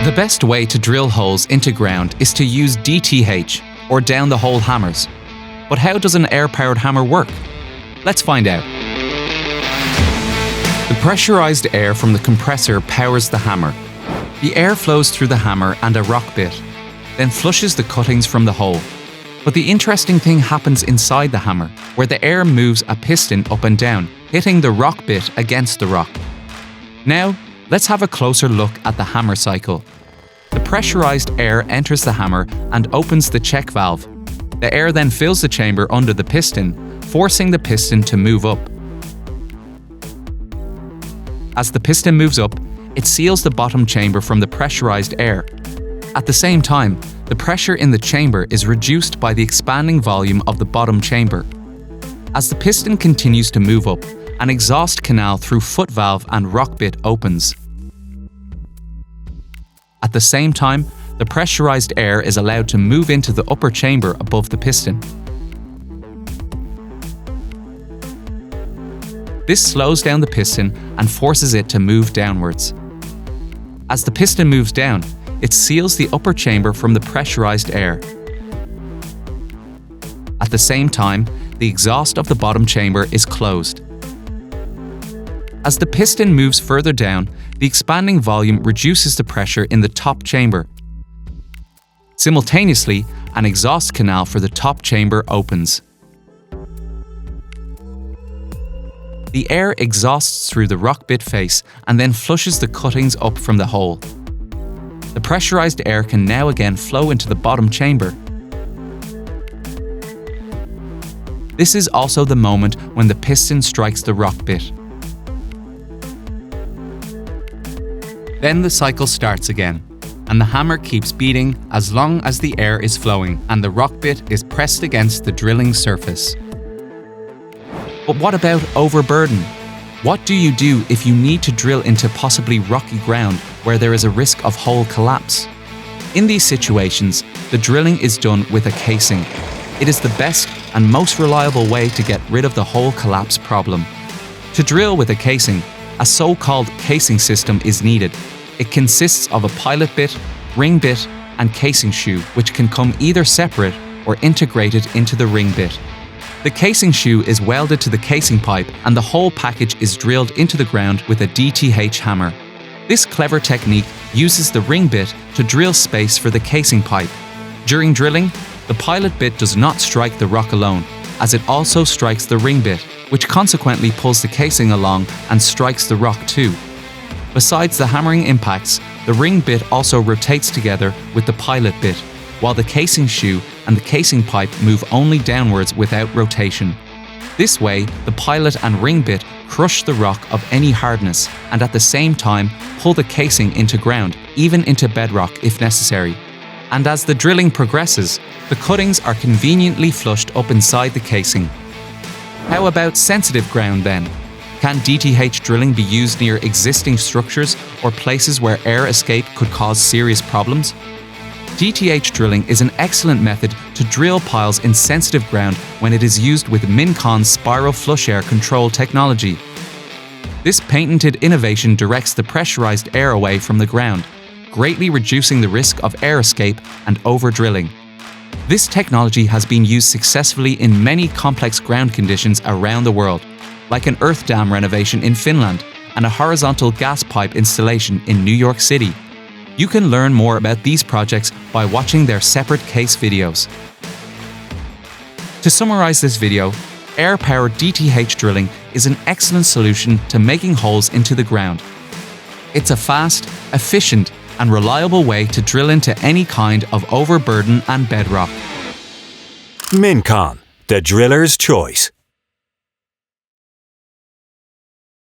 The best way to drill holes into ground is to use DTH, or down-the-hole hammers. But how does an air-powered hammer work? Let's find out. The pressurized air from the compressor powers the hammer. The air flows through the hammer and a rock bit, then flushes the cuttings from the hole. But the interesting thing happens inside the hammer, where the air moves a piston up and down, hitting the rock bit against the rock. Now, let's have a closer look at the hammer cycle. The pressurized air enters the hammer and opens the check valve. The air then fills the chamber under the piston, forcing the piston to move up. As the piston moves up, it seals the bottom chamber from the pressurized air. At the same time, the pressure in the chamber is reduced by the expanding volume of the bottom chamber. As the piston continues to move up, an exhaust canal through foot valve and rock bit opens. At the same time, the pressurized air is allowed to move into the upper chamber above the piston. This slows down the piston and forces it to move downwards. As the piston moves down, it seals the upper chamber from the pressurized air. At the same time, the exhaust of the bottom chamber is closed. As the piston moves further down, the expanding volume reduces the pressure in the top chamber. Simultaneously, an exhaust canal for the top chamber opens. The air exhausts through the rock bit face and then flushes the cuttings up from the hole. The pressurized air can now again flow into the bottom chamber. This is also the moment when the piston strikes the rock bit. Then the cycle starts again, and the hammer keeps beating as long as the air is flowing and the rock bit is pressed against the drilling surface. But what about overburden? What do you do if you need to drill into possibly rocky ground where there is a risk of hole collapse? In these situations, the drilling is done with a casing. It is the best and most reliable way to get rid of the hole collapse problem. To drill with a casing, a so-called casing system is needed. It consists of a pilot bit, ring bit, and casing shoe, which can come either separate or integrated into the ring bit. The casing shoe is welded to the casing pipe and the whole package is drilled into the ground with a DTH hammer. This clever technique uses the ring bit to drill space for the casing pipe. During drilling, the pilot bit does not strike the rock alone, as it also strikes the ring bit, which consequently pulls the casing along and strikes the rock too. Besides the hammering impacts, the ring bit also rotates together with the pilot bit, while the casing shoe and the casing pipe move only downwards without rotation. This way, the pilot and ring bit crush the rock of any hardness and at the same time pull the casing into ground, even into bedrock if necessary. And as the drilling progresses, the cuttings are conveniently flushed up inside the casing. How about sensitive ground then? Can DTH drilling be used near existing structures or places where air escape could cause serious problems? DTH drilling is an excellent method to drill piles in sensitive ground when it is used with Mincon's spiral flush air control technology. This patented innovation directs the pressurized air away from the ground, greatly reducing the risk of air escape and over-drilling. This technology has been used successfully in many complex ground conditions around the world, like an earth dam renovation in Finland and a horizontal gas pipe installation in New York City. You can learn more about these projects by watching their separate case videos. To summarize this video, air-powered DTH drilling is an excellent solution to making holes into the ground. It's a fast, efficient, and reliable way to drill into any kind of overburden and bedrock. Mincon, the driller's choice.